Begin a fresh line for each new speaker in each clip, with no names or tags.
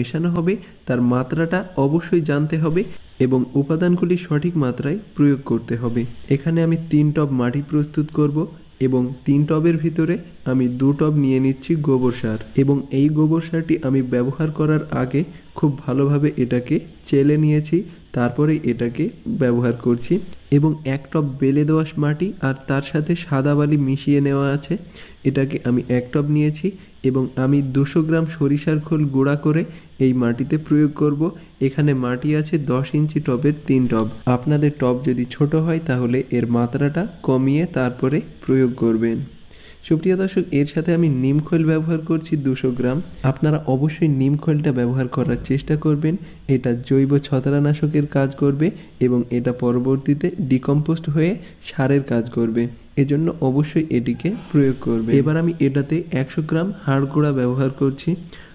মেশানো হবে তার মাত্রাটা অবশ্যই জানতে হবে এবং উপাদানগুলি সঠিক মাত্রায় প্রয়োগ করতে হবে। এখানে আমি 3 টব মাটি প্রস্তুত করব এবং 3 টবের ভিতরে আমি 2 টব নিয়ে নিচ্ছি গোবর সার এবং এই গোবর সারটি আমি ব্যবহার করার আগে খুব ভালোভাবে এটাকে চেলে নিয়েছি, তারপরে এটাকে ব্যবহার করছি এবং 1 টব বেলে দোআঁশ মাটি আর তার সাথে সাদা বালি মিশিয়ে নেওয়া আছে, এটাকে আমি 1 টব নিয়েছি এবং আমি 200 গ্রাম সরিষার খোল গুঁড়া করে এই মাটিতে প্রয়োগ করব। এখানে মাটি আছে 10 ইঞ্চি টবের 3 টব। আপনাদের টব যদি ছোট হয় তাহলে এর মাত্রাটা কমিয়ে তারপরে প্রয়োগ করবেন। সুপ্রিয় দর্শক, এর সাথে আমি নিম খৈল ব্যবহার করছি 200 গ্রাম। আপনারা অবশ্যই নিম খৈলটা ব্যবহার করার চেষ্টা করবেন, এটা জৈব ছত্রাকনাশকের কাজ করবে এবং এটা পরবর্তীতে ডিকম্পোস্ট হয়ে সারের কাজ করবে, এজন্য অবশ্যই এটিকে প্রয়োগ করবে। এবার আমি এটাতে 100 গ্রাম হাড় গুঁড়া ব্যবহার করছি।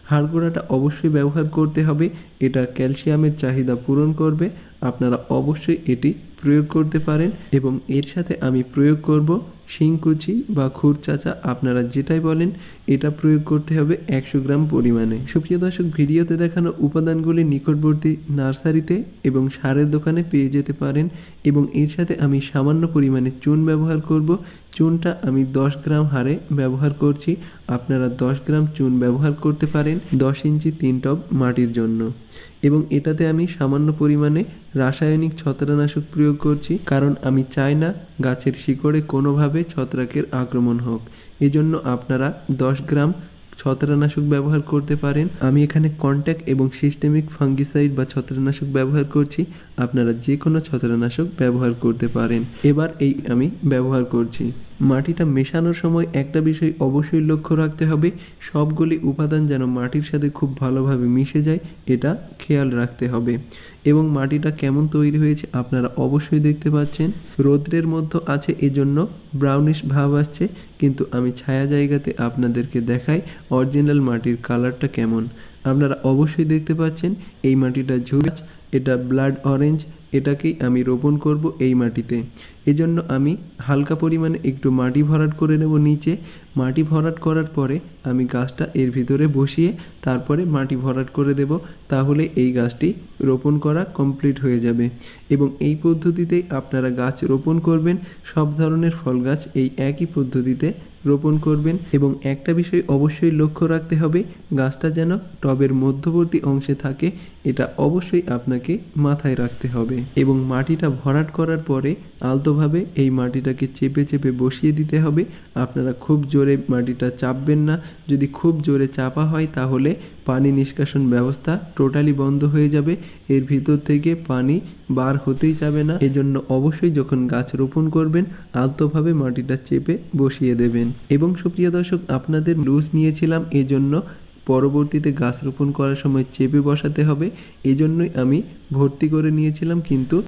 হাড় গুঁড়াটা অবশ্যই ব্যবহার করতে হবে, এটা ক্যালসিয়ামের চাহিদা পূরণ করবে। আপনারা অবশ্যই এটি প্রয়োগ করতে পারেন এবং এর সাথে আমি প্রয়োগ করব শিংকুচি বা খুরচাচা, আপনারা যেটাই বলেন, এটা প্রয়োগ করতে হবে 100 গ্রাম পরিমাণে। সুপ্রিয় দর্শক, ভিডিওতে দেখানো উপাদানগুলি নিকটবর্তী নার্সারিতে এবং সারের দোকানে পেয়ে যেতে পারেন এবং এর সাথে আমি সামান্য পরিমাণে চুন ব্যবহার করব। চুনটা আমি 10 গ্রাম হারে ব্যবহার করছি, আপনারা 10 গ্রাম চুন ব্যবহার করতে পারেন 10 ইঞ্চি 3 টব মাটির জন্য এবং এটাতে আমি সামান্য পরিমাণে রাসায়নিক ছত্রাকনাশক প্রয়োগ করছি, কারণ আমি চাই না গাছের শিকড়ে কোনোভাবে ছত্রাকের আক্রমণ হোক। এজন্য আপনারা 10 গ্রাম ছত্রাকনাশক ব্যবহার করতে পারেন। আমি এখানে কন্ট্যাক্ট এবং সিস্টেমিক ফাঙ্গিসাইড বা ছত্রাকনাশক ব্যবহার করছি, আপনারা যে কোনো ছত্রাকনাশক ব্যবহার করতে পারেন। এবার এই আমি ব্যবহার করছি। মাটিটা মেশানোর সময় একটা বিষয় অবশ্যই লক্ষ্য রাখতে হবে, সবগুলি উপাদান যেন মাটির সাথে খুব ভালোভাবে মিশে যায়, এটা খেয়াল রাখতে হবে। এবং মাটিটা কেমন তৈরি হয়েছে আপনারা অবশ্যই দেখতে পাচ্ছেন, রৌদ্রের মধ্যে আছে এজন্য ব্রাউনিশ ভাব আসছে, কিন্তু আমি ছায়া জায়গাতে আপনাদেরকে দেখাই অরিজিনাল মাটির কালারটা কেমন। আপনারা অবশ্যই দেখতে পাচ্ছেন এই মাটিটা ঝুলছে, এটা ব্লাড অরেঞ্জ, এটাকেই আমি রোপণ করব এই মাটিতে। এজন্য আমি হালকা পরিমাণে একটু মাটি ভরাট করে নেব নিচে। মাটি ভরাট করার পরে আমি গাছটা এর ভিতরে বসিয়ে তারপরে মাটি ভরাট করে দেব, তাহলে এই গাছটি রোপণ করা কমপ্লিট হয়ে যাবে এবং এই পদ্ধতিতেই আপনারা গাছ রোপণ করবেন। সব ধরনের ফল গাছ এই একই পদ্ধতিতে রোপণ করবেন এবং একটা বিষয় অবশ্যই লক্ষ্য রাখতে হবে, গাছটা যেন টবের মধ্যবর্তী অংশে থাকে, এটা অবশ্যই আপনাকে মাথায় রাখতে হবে এবং মাটিটা ভরাট করার পরে আলতোভাবে এই মাটিটাকে চেপে চেপে বসিয়ে দিতে হবে। আপনারা খুব জোরে মাটিটা চাপবেন না, যদি খুব জোরে চাপা হয় তাহলে পানি নিষ্কাশন ব্যবস্থা টোটালি বন্ধ হয়ে যাবে, এর ভিতর থেকে পানি বার হতেই যাবে না। এজন্য অবশ্যই যখন গাছ রোপণ করবেন আলতোভাবে মাটিটা চেপে বসিয়ে দেবেন। এবং সুপ্রিয় দর্শক, আপনাদের লুজ নিয়েছিলাম, এজন্য পরবর্তীতে গাছ রোপণ করার সময় চেপে বসাতে হবে, এজন্যই আমি ভর্তি করে নিয়েছিলাম, কিন্তু